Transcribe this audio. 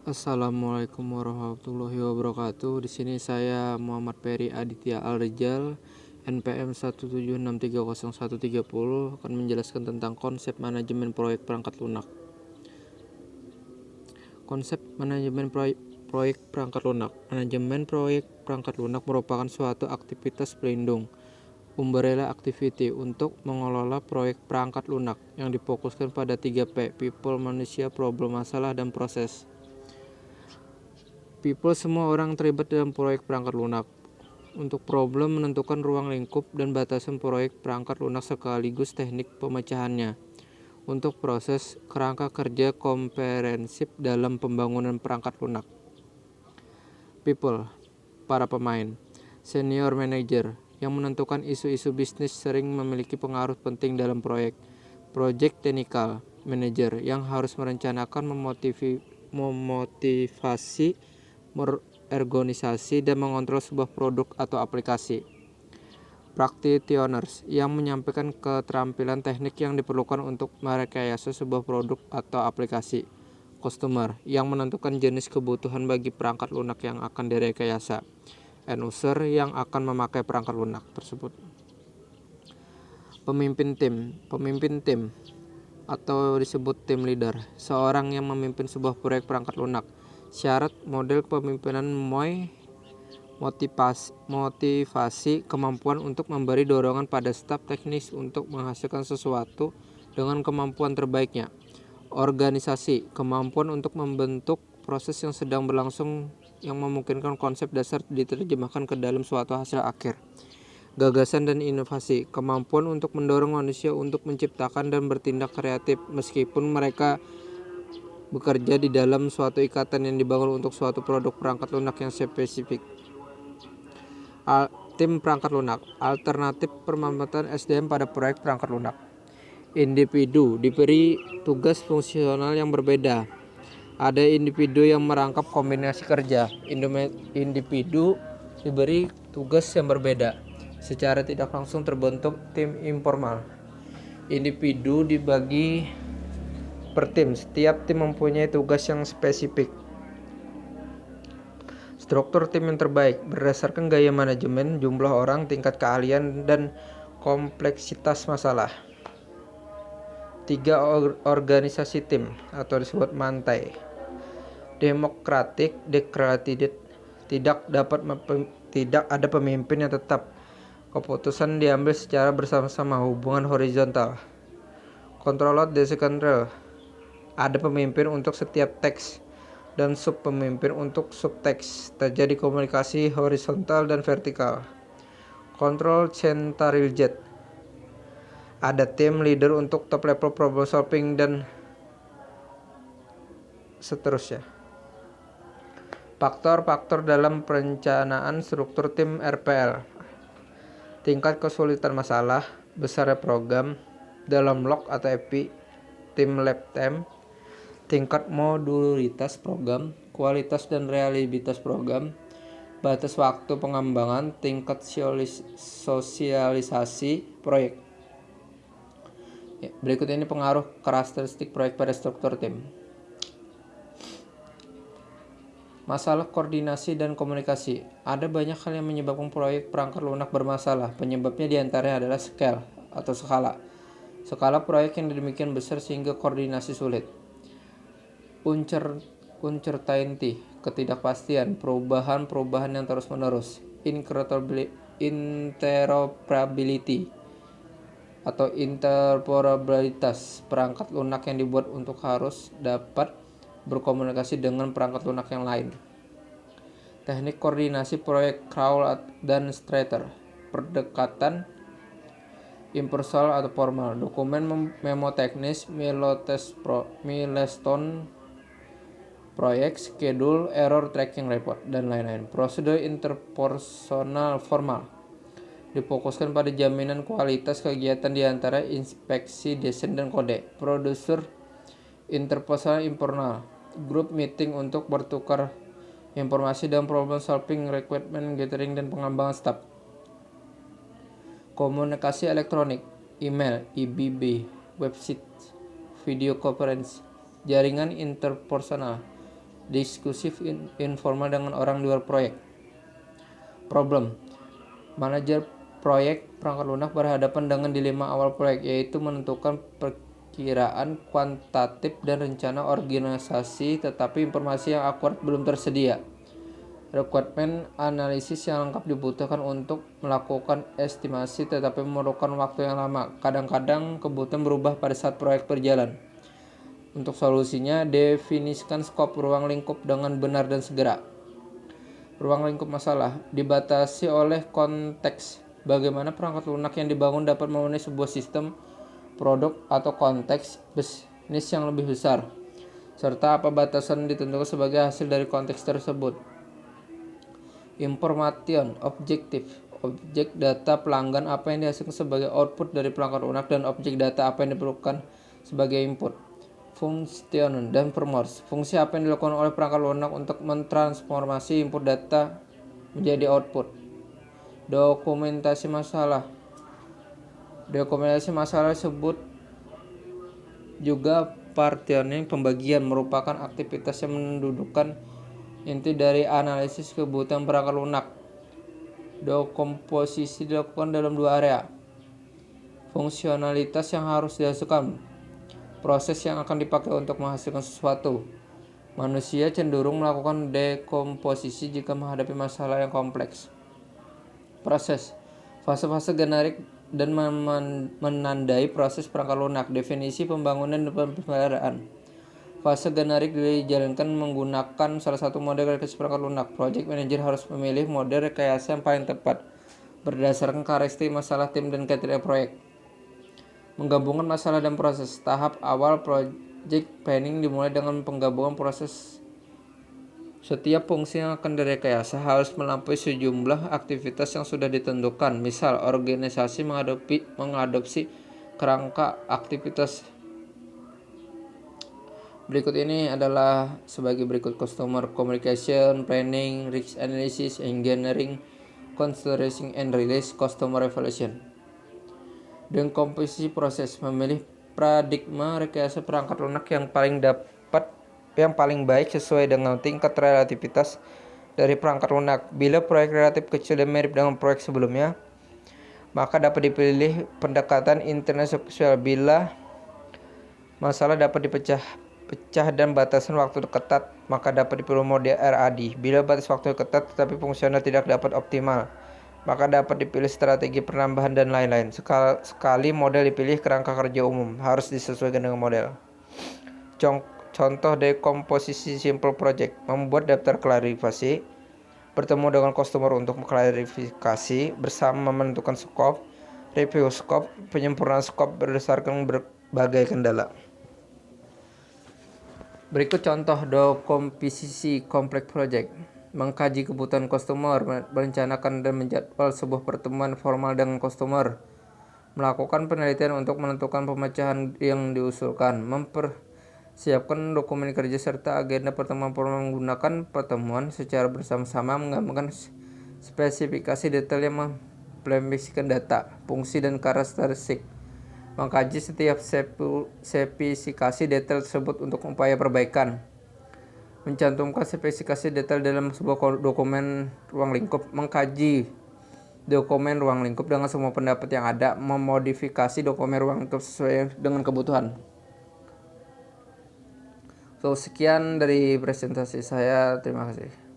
Assalamualaikum warahmatullahi wabarakatuh. Di sini saya Muhammad Peri Aditya Al-Rijal, NPM 176301130 akan menjelaskan tentang konsep manajemen proyek perangkat lunak. Konsep manajemen proyek perangkat lunak. Manajemen proyek perangkat lunak merupakan suatu aktivitas pelindung umbrella activity untuk mengelola proyek perangkat lunak yang difokuskan pada 3P: people, manusia, problem, masalah, dan proses. People, semua orang terlibat dalam proyek perangkat lunak. Untuk problem, menentukan ruang lingkup dan batasan proyek perangkat lunak sekaligus teknik pemecahannya. Untuk proses, kerangka kerja komprehensif dalam pembangunan perangkat lunak. People, para pemain. Senior manager, yang menentukan isu-isu bisnis sering memiliki pengaruh penting dalam proyek. Project technical manager, yang harus merencanakan, memotivasi, organisasi, dan mengontrol sebuah produk atau aplikasi. Practitioners, yang menyampaikan keterampilan teknik yang diperlukan untuk merekayasa sebuah produk atau aplikasi. Customer, yang menentukan jenis kebutuhan bagi perangkat lunak yang akan direkayasa. End user, yang akan memakai perangkat lunak tersebut. Pemimpin tim atau disebut tim leader, seorang yang memimpin sebuah proyek perangkat lunak. Syarat model kepemimpinan motivasi, kemampuan untuk memberi dorongan pada staf teknis untuk menghasilkan sesuatu dengan kemampuan terbaiknya. Organisasi, kemampuan untuk membentuk proses yang sedang berlangsung yang memungkinkan konsep dasar diterjemahkan ke dalam suatu hasil akhir. Gagasan dan inovasi, kemampuan untuk mendorong manusia untuk menciptakan dan bertindak kreatif meskipun mereka bekerja di dalam suatu ikatan yang dibangun untuk suatu produk perangkat lunak yang spesifik. Tim perangkat lunak, alternatif pemanfaatan SDM pada proyek perangkat lunak. Individu diberi tugas fungsional yang berbeda. Ada individu yang merangkap kombinasi kerja. Individu diberi tugas yang berbeda. Secara tidak langsung terbentuk tim informal. Individu dibagi per tim. Setiap tim mempunyai tugas yang spesifik. Struktur tim yang terbaik berdasarkan gaya manajemen, jumlah orang, tingkat keahlian, dan kompleksitas masalah. 3 organisasi tim atau disebut mantai. Demokratik, tidak ada pemimpin yang tetap. Keputusan diambil secara bersama-sama, hubungan horizontal. Controlled decentralized, ada pemimpin untuk setiap teks dan subpemimpin untuk subteks. Terjadi komunikasi horizontal dan vertikal. Control centralized, ada tim leader untuk top level problem solving dan seterusnya. Faktor-faktor dalam perencanaan struktur tim RPL. Tingkat kesulitan masalah, besarnya program, dalam log atau EPI, tim lab time, tingkat modularitas program, kualitas dan reliabilitas program, batas waktu pengembangan, tingkat sosialisasi proyek. Berikut ini pengaruh karakteristik proyek pada struktur tim. Masalah koordinasi dan komunikasi. Ada banyak hal yang menyebabkan proyek perangkat lunak bermasalah. Penyebabnya diantaranya adalah scale atau skala. Skala proyek yang demikian besar sehingga koordinasi sulit. Uncertainty, ketidakpastian, perubahan yang terus-menerus. Interoperability atau interoperabilitas, perangkat lunak yang dibuat untuk harus dapat berkomunikasi dengan perangkat lunak yang lain. Teknik koordinasi proyek Crowl dan Strater, pendekatan impersonal atau formal, dokumen memo teknis, milestone proyek, schedule, error tracking report, dan lain-lain. Prosedur interpersonal formal difokuskan pada jaminan kualitas kegiatan diantara inspeksi, desain, dan kode. Prosedur interpersonal informal, grup meeting untuk bertukar informasi dan problem solving, requirement gathering, dan pengembangan staf. Komunikasi elektronik, email, website, video conference, jaringan interpersonal, diskusi informal dengan orang di luar proyek. Problem. Manajer proyek perangkat lunak berhadapan dengan dilema awal proyek, yaitu menentukan perkiraan kuantitatif dan rencana organisasi, tetapi informasi yang akurat belum tersedia. Requirement analisis yang lengkap dibutuhkan untuk melakukan estimasi, tetapi memerlukan waktu yang lama. Kadang-kadang kebutuhan berubah pada saat proyek berjalan. Untuk solusinya, definisikan skop ruang lingkup dengan benar dan segera. Ruang lingkup masalah dibatasi oleh konteks. Bagaimana perangkat lunak yang dibangun dapat memenuhi sebuah sistem, produk, atau konteks bisnis yang lebih besar, serta apa batasan ditentukan sebagai hasil dari konteks tersebut. Information objektif, objek data pelanggan apa yang dihasilkan sebagai output dari perangkat lunak dan objek data apa yang diperlukan sebagai input. Function dan performance, fungsi apa yang dilakukan oleh perangkat lunak untuk mentransformasi input data menjadi output. Dokumentasi masalah disebut juga partitioning, pembagian, merupakan aktivitas yang mendudukkan inti dari analisis kebutuhan perangkat lunak. Dekomposisi dilakukan dalam dua area. Fungsionalitas yang harus dihasilkan, proses yang akan dipakai untuk menghasilkan sesuatu. Manusia cenderung melakukan dekomposisi jika menghadapi masalah yang kompleks. Proses, fase-fase generik dan menandai proses perangkat lunak. Definisi pembangunan dan pemeliharaan. Fase generik dijalankan menggunakan salah satu model rekayasa perangkat lunak. Project manager harus memilih model rekayasa yang paling tepat berdasarkan karakteristik masalah tim dan kriteria proyek. Menggabungkan masalah dan proses. Tahap awal project planning dimulai dengan penggabungan proses. Setiap fungsi yang akan direkayasa harus melampaui sejumlah aktivitas yang sudah ditentukan. Misal, organisasi mengadopsi kerangka aktivitas. Berikut ini adalah sebagai berikut: customer communication, planning, risk analysis, engineering, consideration and release, customer evaluation. Dan komposisi proses, memilih paradigma rekayasa perangkat lunak yang paling baik sesuai dengan tingkat relativitas dari perangkat lunak. Bila proyek relatif kecil dan mirip dengan proyek sebelumnya, maka dapat dipilih pendekatan interseksual. Bila masalah dapat dipecah dan batasan waktu ketat, maka dapat dipilih mode RAD. Bila batas waktu ketat tetapi fungsional tidak dapat optimal, maka dapat dipilih strategi penambahan dan lain-lain. Sekali model dipilih, kerangka kerja umum harus disesuaikan dengan model. Contoh dekomposisi simple project: membuat daftar klarifikasi, bertemu dengan customer untuk mengklarifikasi, bersama menentukan skop, review skop, penyempurnaan skop berdasarkan berbagai kendala. Berikut contoh dekomposisi kompleks project: mengkaji kebutuhan customer, merencanakan dan menjadwal sebuah pertemuan formal dengan customer, melakukan penelitian untuk menentukan pemecahan yang diusulkan, mempersiapkan dokumen kerja serta agenda pertemuan formal, menggunakan pertemuan secara bersama-sama, menggambarkan spesifikasi detail yang mengimplementasikan data, fungsi dan karakteristik, mengkaji setiap spesifikasi detail tersebut untuk upaya perbaikan, mencantumkan spesifikasi detail dalam sebuah dokumen ruang lingkup, mengkaji dokumen ruang lingkup dengan semua pendapat yang ada, memodifikasi dokumen ruang lingkup sesuai dengan kebutuhan. Sekian dari presentasi saya. Terima kasih.